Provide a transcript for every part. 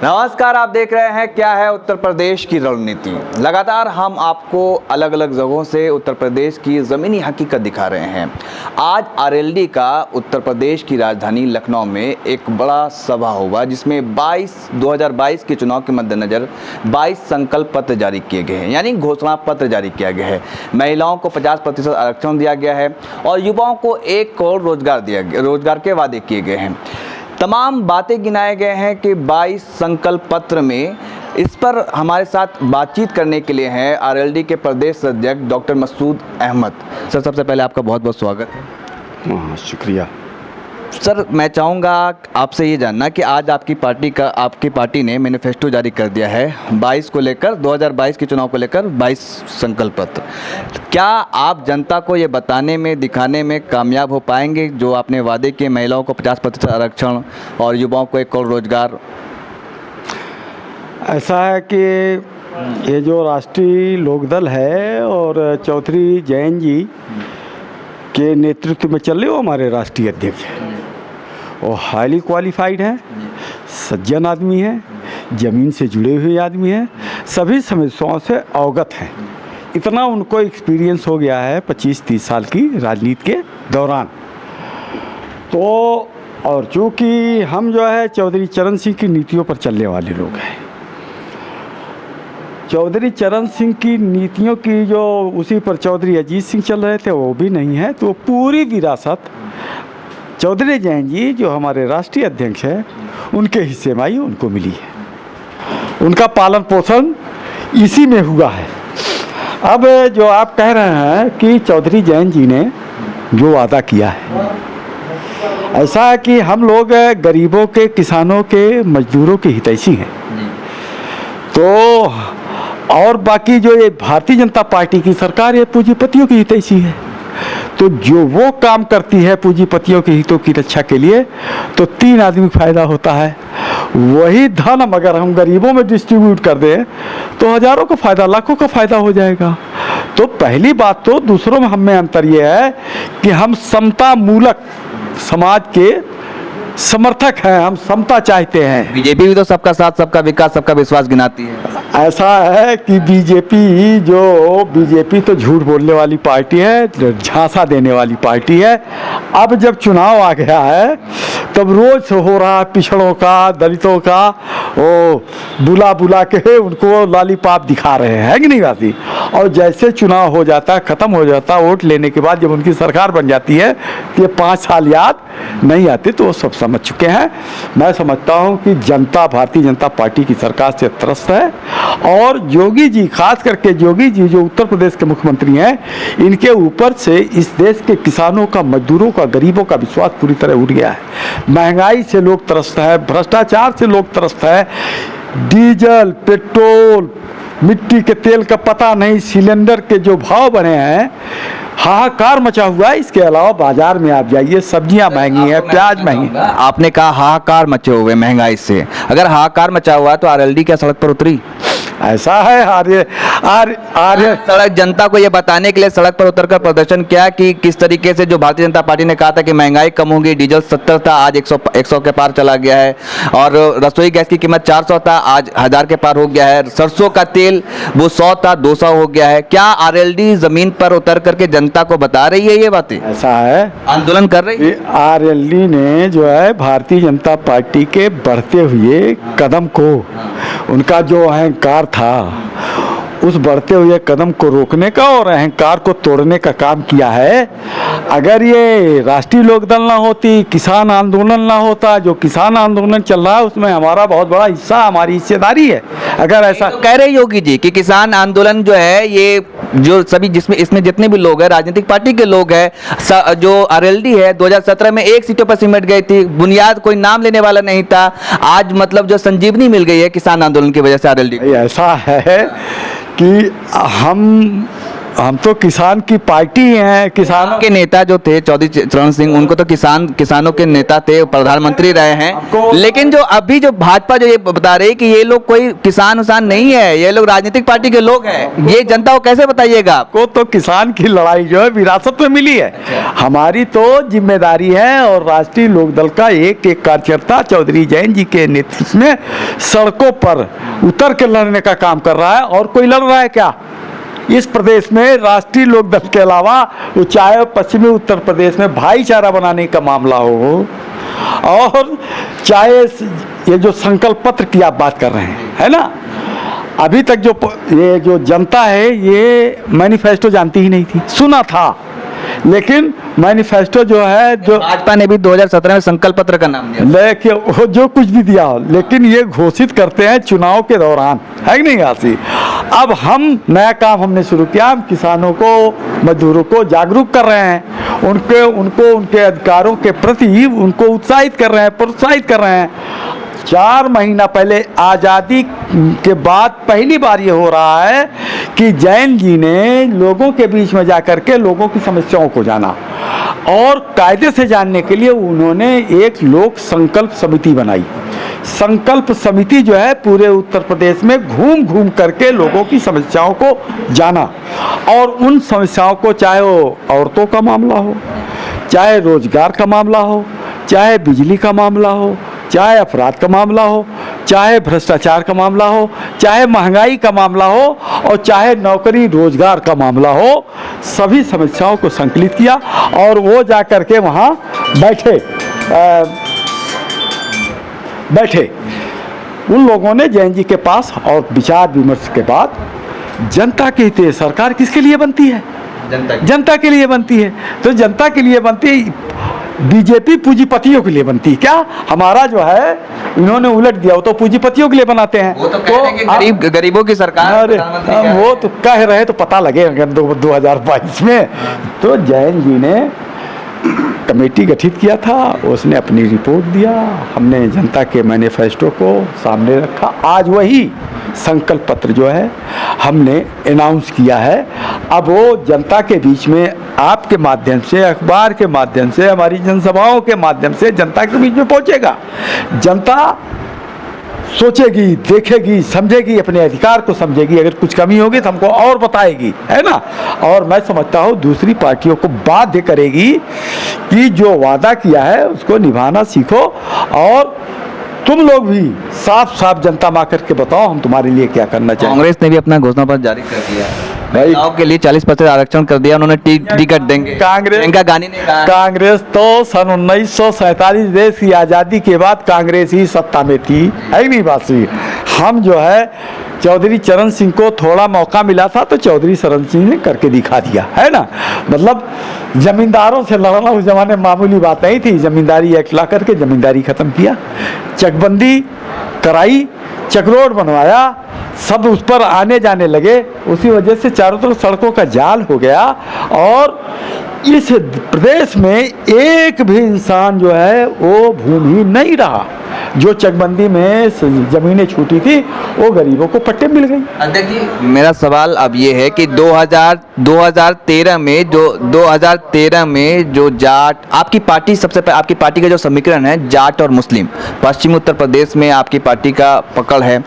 नमस्कार, आप देख रहे हैं क्या है उत्तर प्रदेश की रणनीति। लगातार हम आपको अलग अलग जगहों से उत्तर प्रदेश की ज़मीनी हकीकत दिखा रहे हैं। आज आरएलडी का उत्तर प्रदेश की राजधानी लखनऊ में एक बड़ा सभा हुआ, जिसमें 2022 के चुनाव के मद्देनज़र 22 संकल्प पत्र जारी किए गए हैं, यानी घोषणा पत्र जारी किया गया है। महिलाओं को 50% आरक्षण दिया गया है और युवाओं को 1 करोड़ रोजगार के वादे किए गए हैं। तमाम बातें गिनाए गए हैं कि 22 संकल्प पत्र में। इस पर हमारे साथ बातचीत करने के लिए हैं आरएलडी के प्रदेश अध्यक्ष डॉक्टर मसूद अहमद। सर, सबसे पहले आपका बहुत बहुत स्वागत है। शुक्रिया। सर, मैं चाहूँगा आपसे ये जानना कि आज आपकी पार्टी ने मैनिफेस्टो जारी कर दिया है 2022 के चुनाव को लेकर 22 संकल्प पत्र। क्या आप जनता को ये बताने में, दिखाने में कामयाब हो पाएंगे जो आपने वादे किए, महिलाओं को 50% आरक्षण और युवाओं को 1 करोड़ रोजगार? ऐसा है कि ये जो राष्ट्रीय लोकदल है और चौधरी जयंत जी के नेतृत्व में चल रहे, वो हमारे राष्ट्रीय अध्यक्ष हैं। वो हाईली क्वालिफाइड है, सज्जन आदमी है, ज़मीन से जुड़े हुए आदमी हैं, सभी समस्याओं से अवगत हैं। इतना उनको एक्सपीरियंस हो गया है 25-30 साल की राजनीति के दौरान। तो और चूँकि हम जो है चौधरी चरण सिंह की नीतियों पर चलने वाले लोग हैं, चौधरी चरण सिंह की नीतियों की जो उसी पर चौधरी अजीत सिंह चल रहे थे वो भी नहीं है। तो पूरी विरासत चौधरी जयंत जी जो हमारे राष्ट्रीय अध्यक्ष हैं उनके हिस्से में आई, उनको मिली है। उनका पालन पोषण इसी में हुआ है। अब जो आप कह रहे हैं कि चौधरी जयंत जी ने जो वादा किया है, ऐसा है कि हम लोग गरीबों के, किसानों के, मजदूरों के हितैषी हैं। तो और बाकी जो ये भारतीय जनता पार्टी की सरकार है पूंजीपतियों की हितैषी है। तो जो वो काम करती है पूंजीपतियों के हितों की रक्षा के लिए, तो 3 आदमी को फायदा होता है। वही धन अगर हम गरीबों में डिस्ट्रीब्यूट कर दें तो हजारों का फायदा, लाखों का फायदा हो जाएगा। तो पहली बात तो दूसरों में हम में अंतर ये है कि हम समता मूलक समाज के समर्थक हैं, हम समता चाहते हैं। बीजेपी भी तो सबका साथ, सबका विकास, सबका विश्वास गिनाती है। ऐसा है कि बीजेपी तो झूठ बोलने वाली पार्टी है, झांसा देने वाली पार्टी है। अब जब चुनाव आ गया है तब रोज हो रहा है पिछड़ों का, दलितों का, वो बुला बुला के उनको लॉलीपॉप दिखा रहे हैं, है कि नहीं बात? और जैसे चुनाव हो जाता है, ख़त्म हो जाता है, वोट लेने के बाद जब उनकी सरकार बन जाती है तो ये 5 साल याद नहीं आते, तो वो सब समझ चुके हैं। मैं समझता हूँ कि जनता भारतीय जनता पार्टी की सरकार से त्रस्त है। और योगी जी, खास करके योगी जी जो उत्तर प्रदेश के मुख्यमंत्री हैं, इनके ऊपर से इस देश के किसानों का, मजदूरों का, गरीबों का विश्वास पूरी तरह उठ गया है। महंगाई से लोग त्रस्त है, भ्रष्टाचार से लोग त्रस्त है। डीजल, पेट्रोल, मिट्टी के तेल का पता नहीं, सिलेंडर के जो भाव बने हैं, हाहाकार मचा हुआ है। इसके अलावा बाजार में आप जाइए, सब्जियां महंगी हैं, प्याज महंगी। आपने कहा हाहाकार मचे हुए महंगाई से, अगर हाहाकार मचा हुआ है तो आरएलडी क्या सड़क पर उतरी? ऐसा है आर्य सड़क जनता को ये बताने के लिए सड़क पर उतरकर प्रदर्शन किया कि किस तरीके से जो भारतीय जनता पार्टी ने कहा था कि महंगाई कम होगी, डीजल 70 था, आज 100 के पार चला गया है, और रसोई गैस की कीमत 400 था, आज 1000 के पार हो गया है, सरसों का तेल वो 100 था, 200 हो गया है। क्या आरएलडी जमीन पर उतर करके जनता को बता रही है ये बातें? ऐसा है, आंदोलन कर रही है। आरएलडी ने जो है भारतीय जनता पार्टी के बढ़ते हुए कदम को, उनका जो अहंकार था, उस बढ़ते हुए कदम को रोकने का और अहंकार को तोड़ने का काम किया है। अगर ये राष्ट्रीय लोकदल ना होती, किसान आंदोलन ना होता, जो किसान आंदोलन चल रहा है उसमें हमारा बहुत बड़ा हिस्सा, हमारी हिस्सेदारी है। अगर ऐसा तो कह रहे योगी जी कि किसान आंदोलन जो है, ये जो सभी इसमें जितने भी लोग हैं, राजनीतिक पार्टी के लोग हैं, जो आरएलडी है 2017 में 1 सीटों पर सिमट गई थी, बुनियाद कोई नाम लेने वाला नहीं था। आज मतलब जो संजीवनी मिल गई है किसान आंदोलन की वजह से आरएलडी। ऐसा है कि हम हम तो किसान की पार्टी हैं। किसानों के नेता जो थे चौधरी चरण सिंह, उनको तो किसानों के नेता थे, प्रधानमंत्री रहे हैं, लेकिन जो अभी जो भाजपा जो ये बता रही है कि ये लोग कोई किसान उसान नहीं है, ये लोग राजनीतिक पार्टी के लोग हैं, ये जनता को कैसे बताइएगा? को तो किसान की लड़ाई जो है विरासत में मिली है। हमारी तो जिम्मेदारी है, और राष्ट्रीय लोकदल का एक एक कार्यकर्ता चौधरी जयंत जी के नेतृत्व में सड़कों पर उतर के लड़ने का काम कर रहा है। और कोई लड़ रहा है क्या इस प्रदेश में? राष्ट्रीय लोकदल के अलावा वो चाहे पश्चिमी उत्तर प्रदेश में भाईचारा बनाने का मामला हो, और चाहे ये जो संकल्प पत्र की आप बात कर रहे हैं, है ना, अभी तक ये जो जनता है ये मैनिफेस्टो जानती ही नहीं थी। सुना था, लेकिन मैनिफेस्टो जो है, जो भाजपा ने भी 2017 में संकल्प पत्र का नाम दिया, लेकिन वो जो कुछ भी दिया हो, लेकिन ये घोषित करते हैं चुनाव के दौरान, है कि नहीं आसी? अब हम नया काम हमने शुरू किया, हम किसानों को, मजदूरों को जागरूक कर रहे हैं, उनके अधिकारों के प्रति उनको उत्साहित कर रहे हैं, प्रोत्साहित कर रहे हैं। 4 महीना पहले आज़ादी के बाद पहली बार ये हो रहा है कि जैन जी ने लोगों के बीच में जाकर के लोगों की समस्याओं को जाना, और कायदे से जानने के लिए उन्होंने एक लोक संकल्प समिति बनाई। संकल्प समिति जो है पूरे उत्तर प्रदेश में घूम घूम करके लोगों की समस्याओं को जाना, और उन समस्याओं को, चाहे वो औरतों का मामला हो, चाहे रोजगार का मामला हो, चाहे बिजली का मामला हो, चाहे अपराध का मामला हो, चाहे भ्रष्टाचार का मामला हो, चाहे महंगाई का मामला हो, और चाहे नौकरी रोजगार का मामला हो, सभी समस्याओं को संकलित किया। और वो जा कर के वहाँ बैठे उन लोगों ने जैन जी के पास, और विचार विमर्श के बाद जनता के हित में सरकार किसके लिए बनती है? जनता के लिए बनती है। तो जनता के लिए बनती है, बीजेपी पूंजीपतियों के लिए बनती है क्या? हमारा जो है इन्होंने उलट दिया, वो तो पूंजीपतियों के लिए बनाते हैं। वो तो कह रहे हैं कि गरीबों की सरकार, वो तो कह रहे तो पता लगेगा 2022 में। तो जैन जी ने कमेटी गठित किया था, उसने अपनी रिपोर्ट दिया, हमने जनता के मैनिफेस्टो को सामने रखा। आज वही संकल्प पत्र जो है हमने अनाउंस किया है। अब वो जनता के बीच में आपके माध्यम से, अखबार के माध्यम से, हमारी जनसभाओं के माध्यम से जनता के बीच में पहुंचेगा। जनता सोचेगी, देखेगी, समझेगी, अपने अधिकार को समझेगी। अगर कुछ कमी होगी तो हमको और बताएगी, है ना। और मैं समझता हूँ दूसरी पार्टियों को बाध्य करेगी कि जो वादा किया है उसको निभाना सीखो, और तुम लोग भी साफ साफ जनता में करके बताओ हम तुम्हारे लिए क्या करना चाहिए। कांग्रेस ने भी अपना घोषणा पत्र जारी कर दिया महिलाओं के लिए 40% आरक्षण कर दिया, उन्होंने टिकट देंगे। प्रियंका गांधी ने कहा, कांग्रेस तो सन 1947 देश की आज़ादी के बाद कांग्रेस ही सत्ता में थी, है नहीं बात सही? हम जो है चौधरी चरण सिंह को थोड़ा मौका मिला था तो चौधरी चरण सिंह ने करके दिखा दिया, है ना। मतलब जमींदारों से लड़ना उस जमाने में मामूली बात नहीं थी। जमींदारी एक्ट ला करके जमींदारी खत्म किया, चकबंदी कराई, चक रोड बनवाया, सब उस पर आने जाने लगे। उसी वजह से चारों तरफ सड़कों का जाल हो गया, और इस प्रदेश में एक भी इंसान जो है वो भूमिहीन नहीं रहा। जो चकबंदी में जमीनें छूटी थी वो गरीबों को पट्टे मिल गई। अध्यक्ष जी, मेरा सवाल अब ये है कि 2013 में जो जाट, आपकी पार्टी सबसे पहले, आपकी पार्टी का जो समीकरण है जाट और मुस्लिम, पश्चिमी उत्तर प्रदेश में आपकी पार्टी का पकड़ है।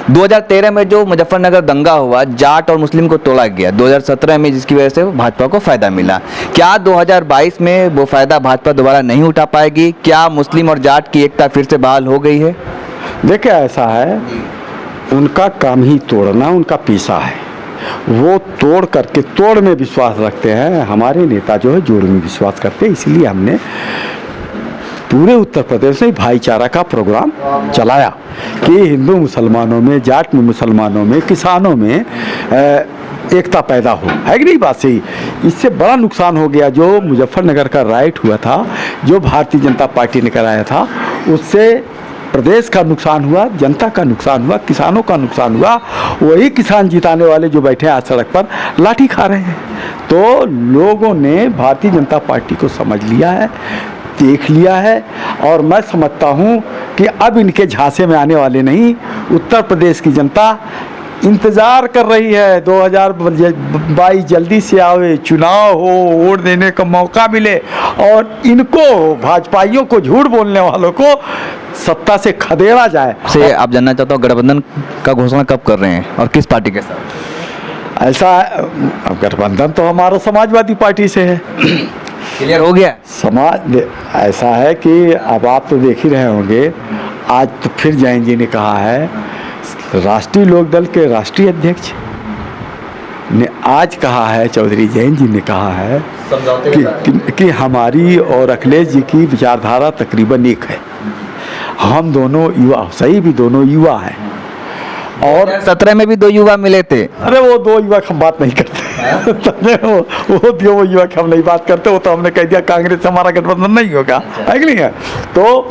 2013 में जो मुजफ्फरनगर दंगा हुआ, जाट और मुस्लिम को तोड़ा गया 2017 में, जिसकी वजह से भाजपा को फायदा मिला। क्या 2022 में वो फायदा भाजपा दोबारा नहीं उठा पाएगी? क्या मुस्लिम और जाट की एकता फिर से बहाल हो गई है? देखिए ऐसा है, उनका काम ही तोड़ना उनका पेशा है। वो तोड़ करके, तोड़ में विश्वास रखते हैं। हमारे नेता जो है जोड़ में विश्वास करते हैं। इसलिए हमने पूरे उत्तर प्रदेश में भाईचारा का प्रोग्राम चलाया कि हिंदू मुसलमानों में, जाट में मुसलमानों में, किसानों में एकता पैदा हो, है कि नहीं बात सही? इससे बड़ा नुकसान हो गया जो मुजफ्फरनगर का राइट हुआ था, जो भारतीय जनता पार्टी ने कराया था, उससे प्रदेश का नुकसान हुआ, जनता का नुकसान हुआ, किसानों का नुकसान हुआ। वही किसान जिताने वाले जो बैठे हैं आज सड़क पर लाठी खा रहे हैं। तो लोगों ने भारतीय जनता पार्टी को समझ लिया है, देख लिया है, और मैं समझता हूँ कि अब इनके झांसे में आने वाले नहीं। उत्तर प्रदेश की जनता इंतज़ार कर रही है 2022 जल्दी से आवे, चुनाव हो, वोट देने का मौका मिले और इनको भाजपाइयों को, झूठ बोलने वालों को सत्ता से खदेड़ा जाए। से आप जानना चाहता हूँ गठबंधन का घोषणा कब कर रहे हैं और किस पार्टी के साथ? ऐसा अब गठबंधन तो हमारा समाजवादी पार्टी से है। क्लियर हो गया? समाज ऐसा है कि अब आप तो देख ही रहे होंगे, आज तो फिर जैन जी ने कहा है, राष्ट्रीय लोकदल के राष्ट्रीय अध्यक्ष ने आज कहा है, चौधरी जैन जी ने कहा है कि हमारी और अखिलेश जी की विचारधारा तकरीबन एक है। हम दोनों युवा, सही भी दोनों युवा हैं, और 17 में भी 2 युवा मिले थे। अरे वो 2 युवा हम बात नहीं करते वो 2 युवा हम नहीं बात करते, वो तो हमने कह दिया कांग्रेस से हमारा गठबंधन नहीं होगा, है कि नहीं है? तो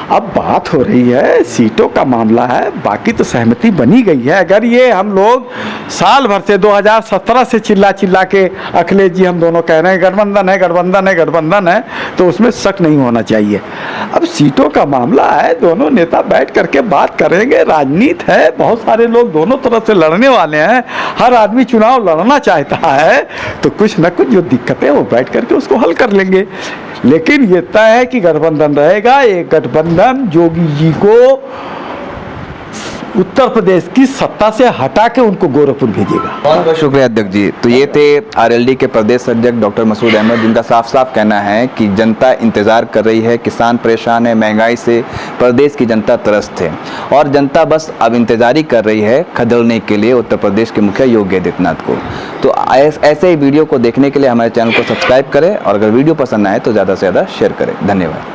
अब बात हो रही है, सीटों का मामला है, बाकी तो सहमति बनी गई है। अगर ये हम लोग साल भर से 2017 से चिल्ला चिल्ला के अखिलेश जी हम दोनों कह रहे हैं गठबंधन है, गठबंधन है, गठबंधन है, तो उसमें शक नहीं होना चाहिए। अब सीटों का मामला है, दोनों नेता बैठ करके बात करेंगे, राजनीति है, बहुत सारे लोग दोनों तरफ से लड़ने वाले हैं, हर आदमी चुनाव लड़ना चाहता है, तो कुछ न कुछ जो दिक्कतें वो बैठ करके उसको हल कर लेंगे। लेकिन ये तय है कि गठबंधन रहेगा। एक गठबंधन योगी जी को उत्तर प्रदेश की सत्ता से हटा के उनको गोरखपुर भेजेगा। बहुत बहुत शुक्रिया अध्यक्ष जी। तो ये थे आरएलडी के प्रदेश अध्यक्ष डॉक्टर मसूद अहमद, जिनका साफ साफ कहना है कि जनता इंतजार कर रही है, किसान परेशान है, महंगाई से प्रदेश की जनता त्रस्त है और जनता बस अब इंतजारी कर रही है खदेड़ने के लिए उत्तर प्रदेश के मुखिया योगी आदित्यनाथ को। तो ऐसे ही वीडियो को देखने के लिए हमारे चैनल को सब्सक्राइब करें और अगर वीडियो पसंद आए तो ज़्यादा से ज़्यादा शेयर करें। धन्यवाद।